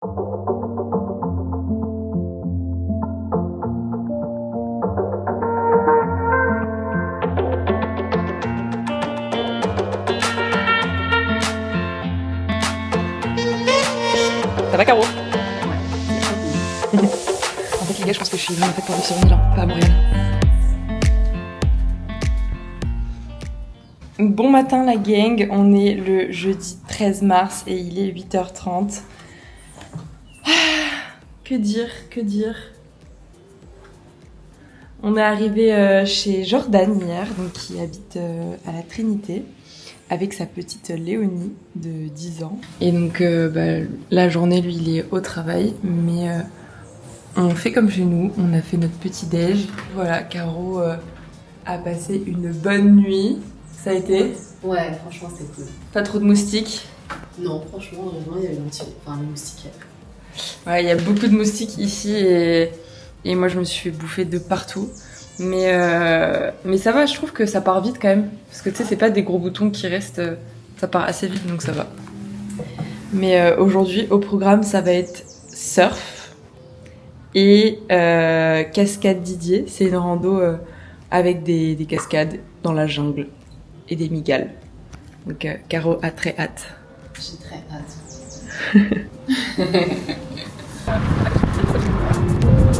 Ça va, Caro? En fait, les gars, je pense que je suis vraiment faite pour vivre sur une île, pas à Montréal. Bon matin, la gang. On est le jeudi 13 mars et il est 8h30. Que dire? On est arrivé chez Jordan hier, donc qui habite à la Trinité, avec sa petite Léonie de 10 ans. Et donc la journée, lui, il est au travail, mais on fait comme chez nous, on a fait notre petit déj. Voilà, Caro a passé une bonne nuit. Ça a été? Ouais, franchement, c'était cool. Pas trop de moustiques? Non, franchement, il y avait les moustiques. Ouais, il y a beaucoup de moustiques ici et moi je me suis fait bouffer de partout. Mais ça va, je trouve que ça part vite quand même. Parce que tu sais, c'est pas des gros boutons qui restent, ça part assez vite donc ça va. Mais aujourd'hui, au programme, ça va être surf et cascade Didier. C'est une rando avec des cascades dans la jungle et des migales. Donc Caro a très hâte. J'ai très hâte.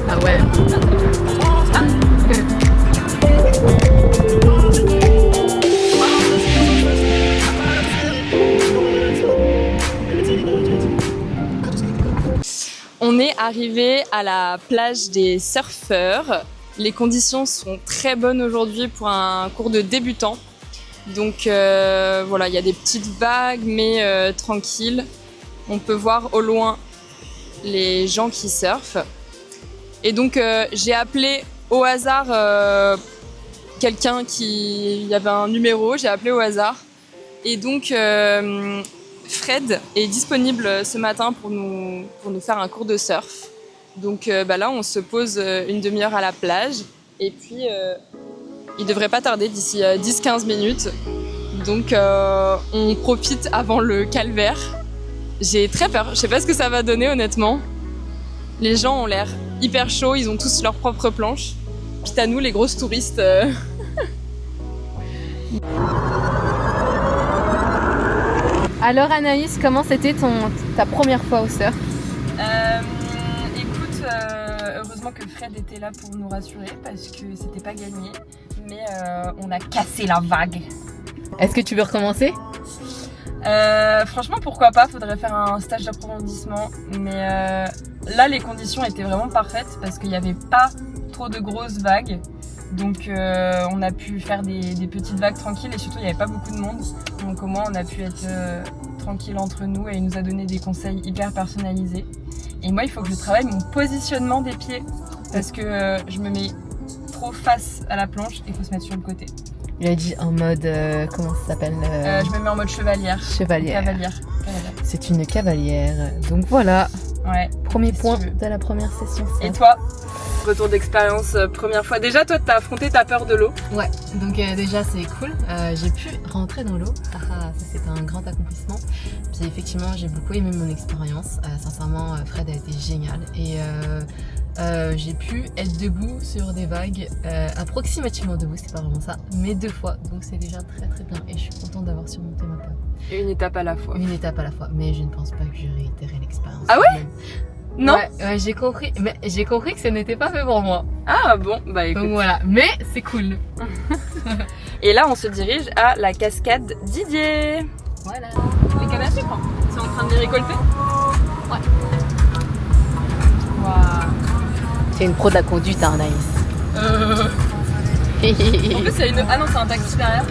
Ah ouais. On est arrivé à la plage des surfeurs. Les conditions sont très bonnes aujourd'hui pour un cours de débutant. Donc voilà, il y a des petites vagues mais tranquilles. On peut voir au loin les gens qui surfent. Et donc j'ai appelé au hasard quelqu'un qui... Il y avait un numéro, j'ai appelé au hasard. Et donc Fred est disponible ce matin pour nous faire un cours de surf. Donc là on se pose une demi-heure à la plage. Et puis il devrait pas tarder d'ici 10-15 minutes. Donc on profite avant le calvaire. J'ai très peur, je sais pas ce que ça va donner honnêtement. Les gens ont l'air hyper chauds, ils ont tous leur propre planche. Puis t'as nous les grosses touristes. Alors Anaïs, comment c'était ta première fois au surf? Écoute, heureusement que Fred était là pour nous rassurer parce que c'était pas gagné. Mais on a cassé la vague. Est-ce que tu veux recommencer? Franchement, pourquoi pas, faudrait faire un stage d'approfondissement. Mais là, les conditions étaient vraiment parfaites parce qu'il n'y avait pas trop de grosses vagues. Donc on a pu faire des petites vagues tranquilles et surtout il n'y avait pas beaucoup de monde. Donc au moins on a pu être tranquille entre nous et il nous a donné des conseils hyper personnalisés. Et moi il faut que je travaille mon positionnement des pieds parce que je me mets trop face à la planche et il faut se mettre sur le côté. Il a dit en mode, comment ça s'appelle Je me mets en mode chevalière. Cavalière. C'est une cavalière. Donc voilà, Ouais. premier point de la première session. Et toi? Retour d'expérience, première fois. Déjà, toi, t'as affronté ta peur de l'eau. Ouais, donc déjà c'est cool. J'ai pu rentrer dans l'eau. Ça c'est un grand accomplissement. Puis effectivement, j'ai beaucoup aimé mon expérience. Sincèrement, Fred a été génial. Et j'ai pu être debout sur des vagues, approximativement debout, c'est pas vraiment ça, mais 2 fois. Donc c'est déjà très très bien. Et je suis contente d'avoir surmonté ma peur. Et une étape à la fois. Une étape à la fois, mais je ne pense pas que je réitérerai l'expérience. Ah ouais? Non? Ouais, j'ai compris, mais j'ai compris que ce n'était pas fait pour moi. Ah bon, bah écoute. Donc voilà, mais c'est cool. Et là, on se dirige à la cascade Didier. Voilà. Les cannes à sucre, hein. C'est en train de les récolter? Ouais. Waouh. C'est une pro de la conduite, hein, Anaïs. En plus, il y a une... Ah non, c'est un taxi derrière.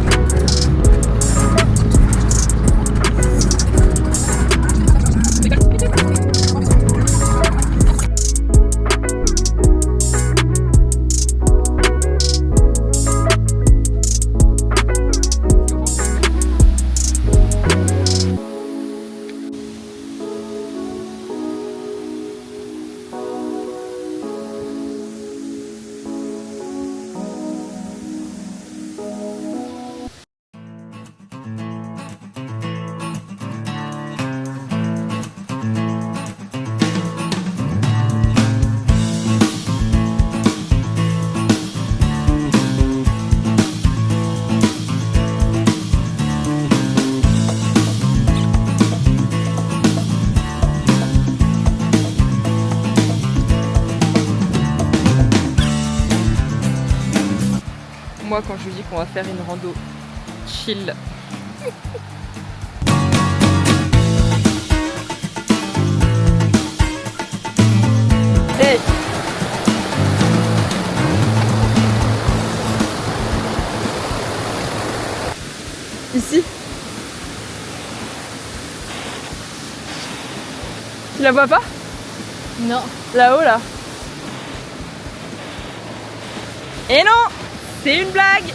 moi quand je vous dis qu'on va faire une rando chill. Hey! Ici? Tu la vois pas? Non. Là-haut, là. Et non! C'est une blague!